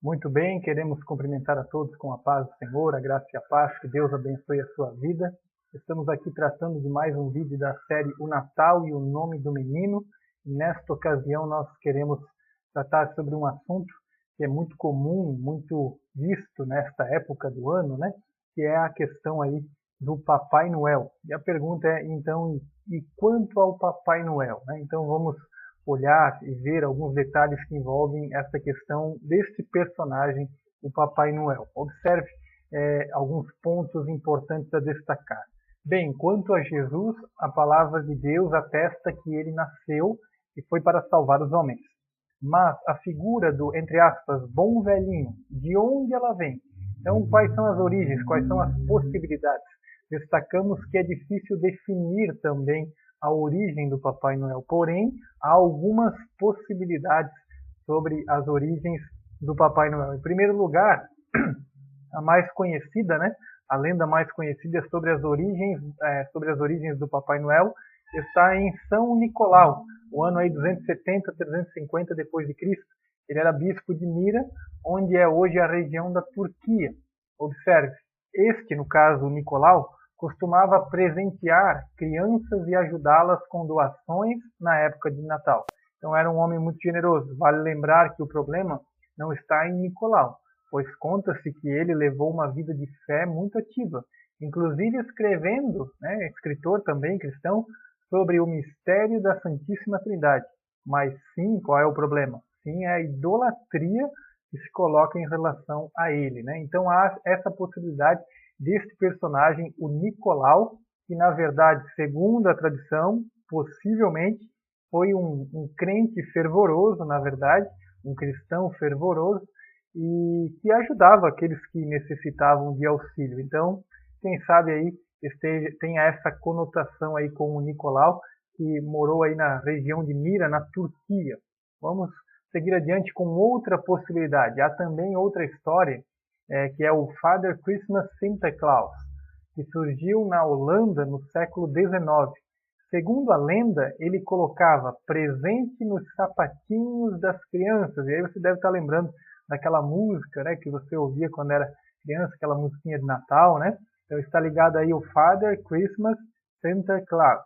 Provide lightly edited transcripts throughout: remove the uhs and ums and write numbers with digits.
Muito bem, queremos cumprimentar a todos com a paz do Senhor, a graça e a paz, que Deus abençoe a sua vida. Estamos aqui tratando de mais um vídeo da série O Natal e o Nome do Menino. E nesta ocasião nós queremos tratar sobre um assunto que é muito comum, muito visto nesta época do ano, né? Que é a questão aí do Papai Noel. E a pergunta é, então, e quanto ao Papai Noel, né? Então vamos olhar e ver alguns detalhes que envolvem essa questão deste personagem, o Papai Noel. Observe alguns pontos importantes a destacar. Bem, quanto a Jesus, a palavra de Deus atesta que ele nasceu e foi para salvar os homens. Mas a figura do, entre aspas, bom velhinho, de onde ela vem? Então, quais são as origens, quais são as possibilidades? Destacamos que é difícil definir também a origem do Papai Noel, porém, há algumas possibilidades sobre as origens do Papai Noel. Em primeiro lugar, a mais conhecida, né? A lenda mais conhecida sobre as origens do Papai Noel está em São Nicolau, o ano aí 270, 350 depois de Cristo. Ele era bispo de Mira, onde é hoje a região da Turquia. Observe, no caso, Nicolau, costumava presentear crianças e ajudá-las com doações na época de Natal. Então era um homem muito generoso. Vale lembrar que o problema não está em Nicolau, pois conta-se que ele levou uma vida de fé muito ativa, inclusive escrevendo, escritor também cristão, sobre o mistério da Santíssima Trindade. Mas sim, qual é o problema? Sim, é a idolatria que se coloca em relação a ele, né? Então há essa possibilidade deste personagem, o Nicolau, que na verdade, segundo a tradição, possivelmente foi um crente fervoroso, na verdade, um cristão fervoroso, e que ajudava aqueles que necessitavam de auxílio. Então, quem sabe aí tenha essa conotação aí com o Nicolau, que morou aí na região de Mira, na Turquia. Vamos seguir adiante com outra possibilidade. Há também outra história, que é o Father Christmas Santa Claus, que surgiu na Holanda no século XIX. Segundo a lenda, ele colocava presente nos sapatinhos das crianças. E aí você deve estar lembrando daquela música, né, que você ouvia quando era criança, aquela musiquinha de Natal, né? Então está ligado aí o Father Christmas Santa Claus.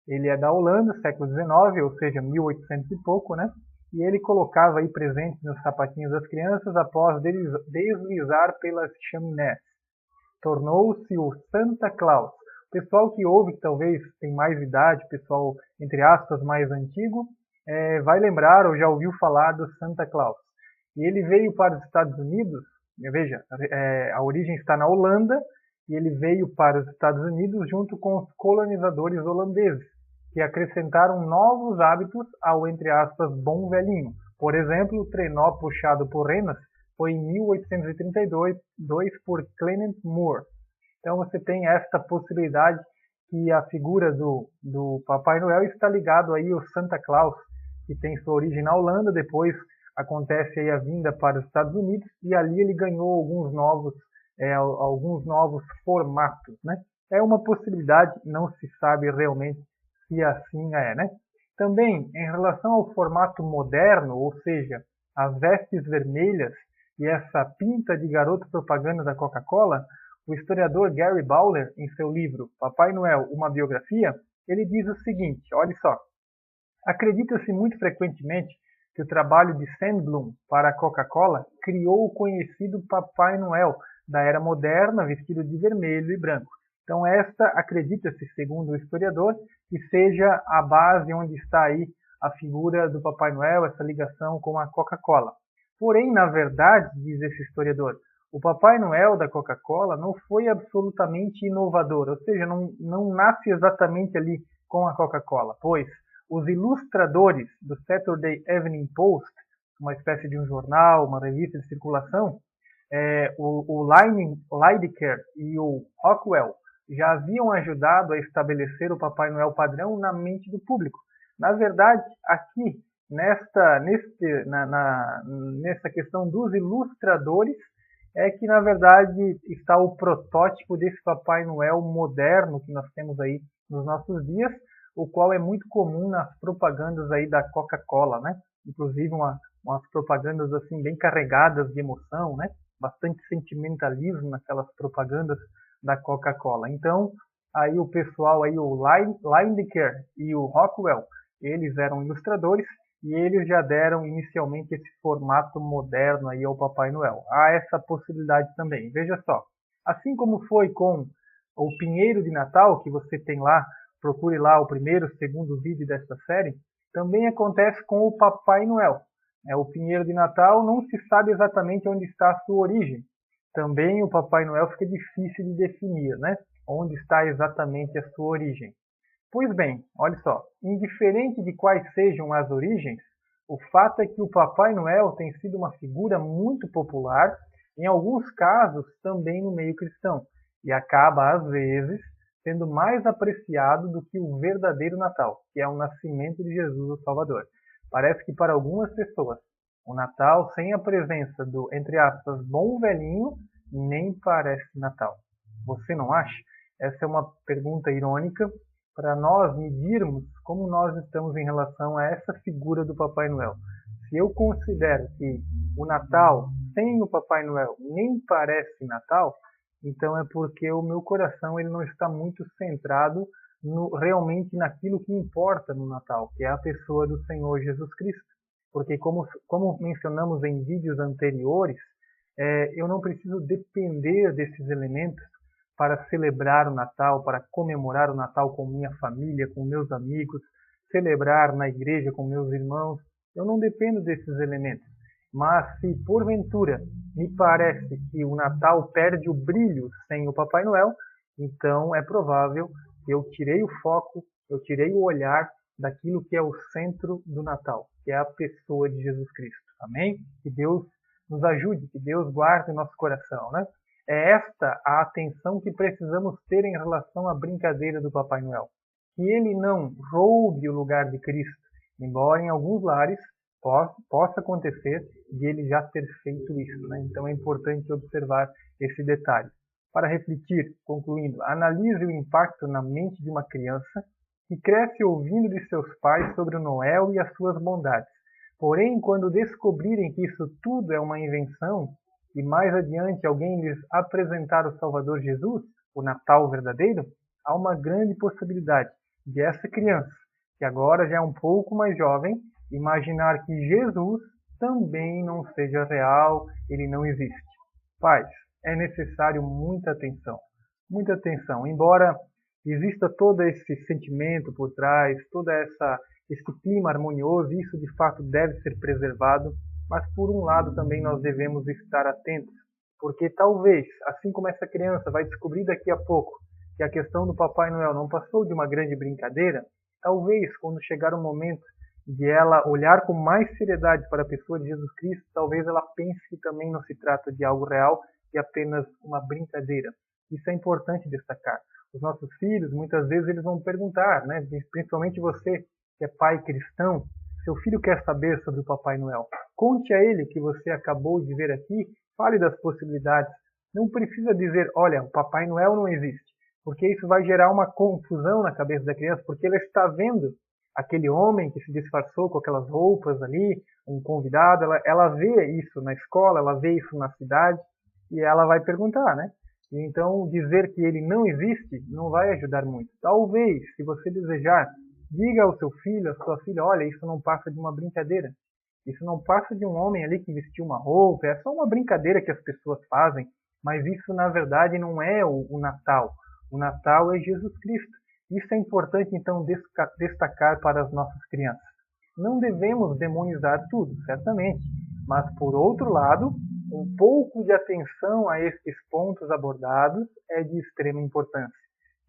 Ele é da Holanda, século XIX, ou seja, 1800 e pouco, né? E ele colocava aí presentes nos sapatinhos das crianças após deslizar pelas chaminés. Tornou-se o Santa Claus. O pessoal que ouve, que talvez tem mais idade, pessoal, entre aspas, mais antigo, vai lembrar ou já ouviu falar do Santa Claus. E ele veio para os Estados Unidos, veja, a origem está na Holanda, e ele veio para os Estados Unidos junto com os colonizadores holandeses, que acrescentaram novos hábitos ao, entre aspas, bom velhinho. Por exemplo, o trenó puxado por renas foi em 1832 por Clement Moore. Então você tem esta possibilidade que a figura do Papai Noel está ligado aí ao Santa Claus, que tem sua origem na Holanda, depois acontece aí a vinda para os Estados Unidos e ali ele ganhou alguns novos formatos, né? É uma possibilidade, não se sabe realmente se assim é, né? Também, em relação ao formato moderno, ou seja, as vestes vermelhas e essa pinta de garoto propaganda da Coca-Cola, o historiador Gary Bowler, em seu livro Papai Noel, uma biografia, ele diz o seguinte, olha só, acredita-se muito frequentemente que o trabalho de Sandblom para a Coca-Cola criou o conhecido Papai Noel da era moderna, vestido de vermelho e branco. Então esta, acredita-se, segundo o historiador, que seja a base onde está aí a figura do Papai Noel, essa ligação com a Coca-Cola. Porém, na verdade, diz esse historiador, o Papai Noel da Coca-Cola não foi absolutamente inovador, ou seja, não nasce exatamente ali com a Coca-Cola, pois os ilustradores do Saturday Evening Post, uma espécie de um jornal, uma revista de circulação, o Lydecker e o Rockwell já haviam ajudado a estabelecer o Papai Noel padrão na mente do público. Na verdade, aqui, nessa questão dos ilustradores, é que, na verdade, está o protótipo desse Papai Noel moderno que nós temos aí nos nossos dias, o qual é muito comum nas propagandas aí da Coca-Cola, né? Inclusive umas propagandas assim bem carregadas de emoção, né? Bastante sentimentalismo naquelas propagandas da Coca-Cola. Então, aí o pessoal, aí o Lineker e o Rockwell, eles eram ilustradores e eles já deram inicialmente esse formato moderno aí ao Papai Noel. Há essa possibilidade também. Veja só, assim como foi com o Pinheiro de Natal, que você tem lá, procure lá o primeiro, segundo vídeo desta série, também acontece com o Papai Noel. O Pinheiro de Natal não se sabe exatamente onde está a sua origem. Também o Papai Noel fica difícil de definir, né? Onde está exatamente a sua origem. Pois bem, olha só, indiferente de quais sejam as origens, o fato é que o Papai Noel tem sido uma figura muito popular, em alguns casos também no meio cristão, e acaba, às vezes, sendo mais apreciado do que o verdadeiro Natal, que é o nascimento de Jesus, o Salvador. Parece que para algumas pessoas, o Natal sem a presença do, entre aspas, bom velhinho, nem parece Natal. Você não acha? Essa é uma pergunta irônica para nós medirmos como nós estamos em relação a essa figura do Papai Noel. Se eu considero que o Natal sem o Papai Noel nem parece Natal, então é porque o meu coração ele não está muito centrado realmente naquilo que importa no Natal, que é a pessoa do Senhor Jesus Cristo. Porque como mencionamos em vídeos anteriores, eu não preciso depender desses elementos para celebrar o Natal, para comemorar o Natal com minha família, com meus amigos, celebrar na igreja com meus irmãos. Eu não dependo desses elementos. Mas se porventura me parece que o Natal perde o brilho sem o Papai Noel, então é provável que eu tirei o foco, eu tirei o olhar daquilo que é o centro do Natal, que é a pessoa de Jesus Cristo. Amém? Que Deus nos ajude, que Deus guarde o nosso coração, né? É esta a atenção que precisamos ter em relação à brincadeira do Papai Noel. Que ele não roube o lugar de Cristo, embora em alguns lares possa acontecer de ele já ter feito isso, né? Então é importante observar esse detalhe. Para refletir, concluindo, analise o impacto na mente de uma criança que cresce ouvindo de seus pais sobre o Noel e as suas bondades. Porém, quando descobrirem que isso tudo é uma invenção, e mais adiante alguém lhes apresentar o Salvador Jesus, o Natal verdadeiro, há uma grande possibilidade de essa criança, que agora já é um pouco mais jovem, imaginar que Jesus também não seja real, ele não existe. Pais, é necessário muita atenção. Muita atenção. Embora exista todo esse sentimento por trás, esse clima harmonioso, isso de fato deve ser preservado, mas por um lado também nós devemos estar atentos, porque talvez, assim como essa criança vai descobrir daqui a pouco que a questão do Papai Noel não passou de uma grande brincadeira, talvez quando chegar o momento de ela olhar com mais seriedade para a pessoa de Jesus Cristo, talvez ela pense que também não se trata de algo real e apenas uma brincadeira. Isso é importante destacar. Os nossos filhos, muitas vezes, eles vão perguntar, né? Principalmente você, que é pai cristão, seu filho quer saber sobre o Papai Noel. Conte a ele o que você acabou de ver aqui, fale das possibilidades. Não precisa dizer, olha, o Papai Noel não existe, porque isso vai gerar uma confusão na cabeça da criança, porque ela está vendo aquele homem que se disfarçou com aquelas roupas ali, um convidado, ela vê isso na escola, ela vê isso na cidade, e ela vai perguntar, né? Então, dizer que ele não existe não vai ajudar muito. Talvez, se você desejar, diga ao seu filho, à sua filha, olha, isso não passa de uma brincadeira. Isso não passa de um homem ali que vestiu uma roupa, é só uma brincadeira que as pessoas fazem, mas isso, na verdade, não é o Natal. O Natal é Jesus Cristo. Isso é importante, então, destacar para as nossas crianças. Não devemos demonizar tudo, certamente, mas, por outro lado, um pouco de atenção a estes pontos abordados é de extrema importância.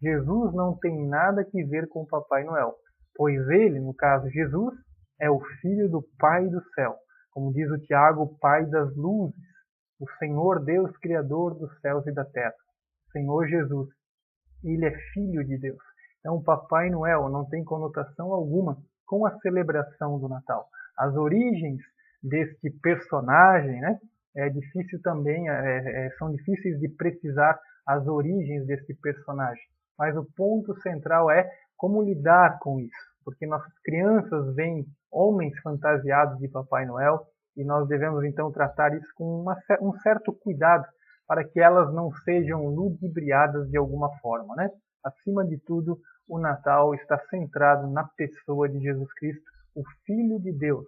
Jesus não tem nada que ver com o Papai Noel, pois ele, no caso Jesus, é o Filho do Pai do céu, como diz o Tiago, o Pai das luzes, o Senhor Deus Criador dos céus e da terra, Senhor Jesus. Ele é Filho de Deus. Então, o Papai Noel não tem conotação alguma com a celebração do Natal. As origens deste personagem, né? São difíceis de precisar as origens deste personagem. Mas o ponto central é como lidar com isso. Porque nossas crianças veem homens fantasiados de Papai Noel, e nós devemos então tratar isso com um certo cuidado para que elas não sejam ludibriadas de alguma forma, né? Acima de tudo, o Natal está centrado na pessoa de Jesus Cristo, o Filho de Deus,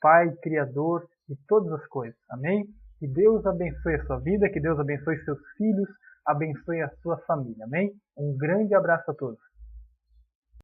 Pai, Criador de todas as coisas. Amém? Que Deus abençoe a sua vida, que Deus abençoe seus filhos, abençoe a sua família. Amém? Um grande abraço a todos.